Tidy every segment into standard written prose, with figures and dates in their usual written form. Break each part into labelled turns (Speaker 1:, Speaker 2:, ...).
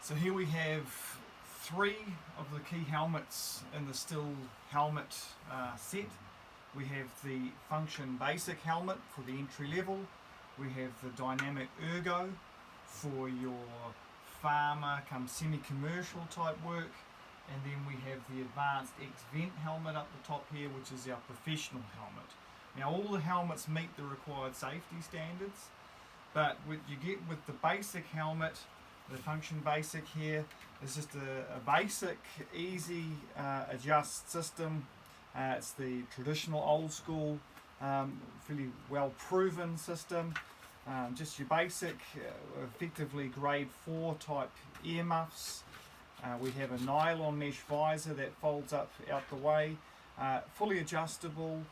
Speaker 1: So here we have three of the key helmets in the STIHL helmet set. We have the Function Basic helmet for the entry level. We have the Dynamic Ergo for your farmer come semi-commercial type work. And then we have the Advanced X-Vent helmet up the top here, which is our professional helmet. Now all the helmets meet the required safety standards, but what you get with the basic helmet, the Function Basic here, is just a basic, easy adjust system. It's the traditional old school, fairly well proven system. Just your basic, effectively grade 4 type earmuffs. We have a nylon mesh visor that folds up out the way, fully adjustable.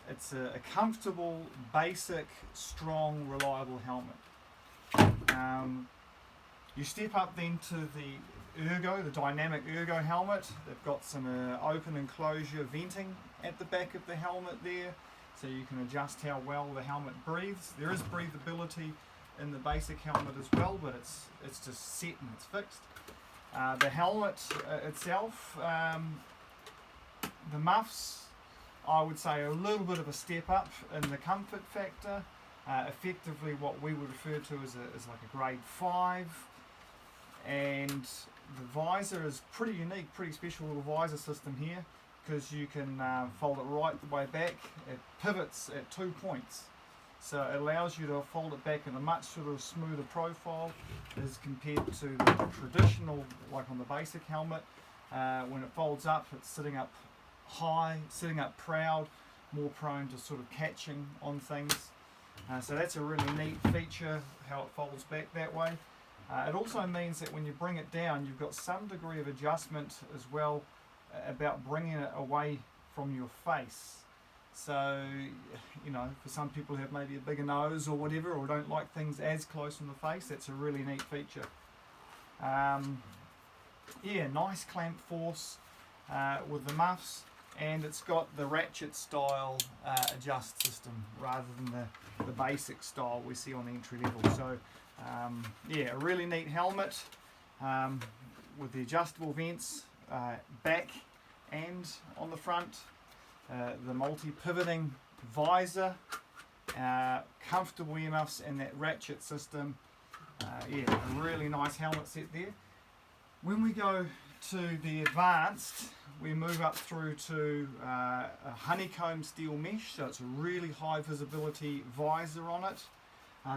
Speaker 1: It's a comfortable, basic, strong, reliable helmet. You step up then to the Ergo, the Dynamic Ergo helmet. They've got some open enclosure venting at the back of the helmet there, so you can adjust how well the helmet breathes. There is breathability in the basic helmet as well, but it's just set and it's fixed. The helmet itself, the muffs, I would say a little bit of a step up in the comfort factor. Effectively what we would refer to as like a grade 5. And the visor is pretty unique, pretty special little visor system here, because you can fold it right the way back. It pivots at 2 points, so it allows you to fold it back in a much sort of smoother profile as compared to the traditional, like on the basic helmet. When it folds up, it's sitting up high, sitting up proud, more prone to sort of catching on things. So that's a really neat feature, how it folds back that way. It also means that when you bring it down, you've got some degree of adjustment as well about bringing it away from your face. So, you know, for some people who have maybe a bigger nose or whatever, or don't like things as close on the face, that's a really neat feature. Yeah, nice clamp force with the muffs, and it's got the ratchet style adjust system rather than the basic style we see on the entry level. So yeah, a really neat helmet with the adjustable vents back and on the front, the multi-pivoting visor, comfortable earmuffs, and that ratchet system. Yeah, a really nice helmet set there. When we go to the advanced, we move up through to a honeycomb steel mesh, so it's a really high visibility visor on it.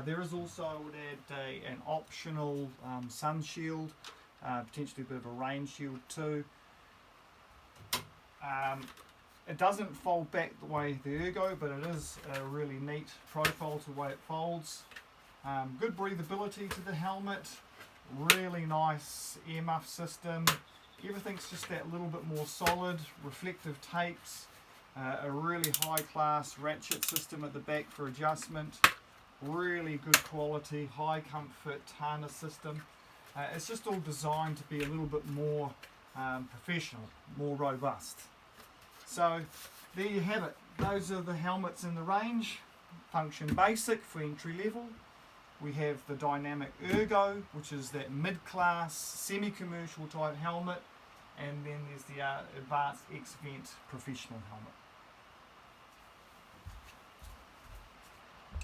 Speaker 1: There is also, I would add, an optional sun shield, potentially a bit of a rain shield too. It doesn't fold back the way the Ergo, but it is a really neat profile to the way it folds. Good breathability to the helmet, really nice earmuff system. Everything's just that little bit more solid, reflective tapes, a really high class ratchet system at the back for adjustment. Really good quality, high comfort harness system. It's just all designed to be a little bit more professional, more robust. So there you have it. Those are the helmets in the range. Function Basic for entry level. We have the Dynamic Ergo, which is that mid-class, semi-commercial type helmet. And then there's the Advanced X-Vent professional helmet.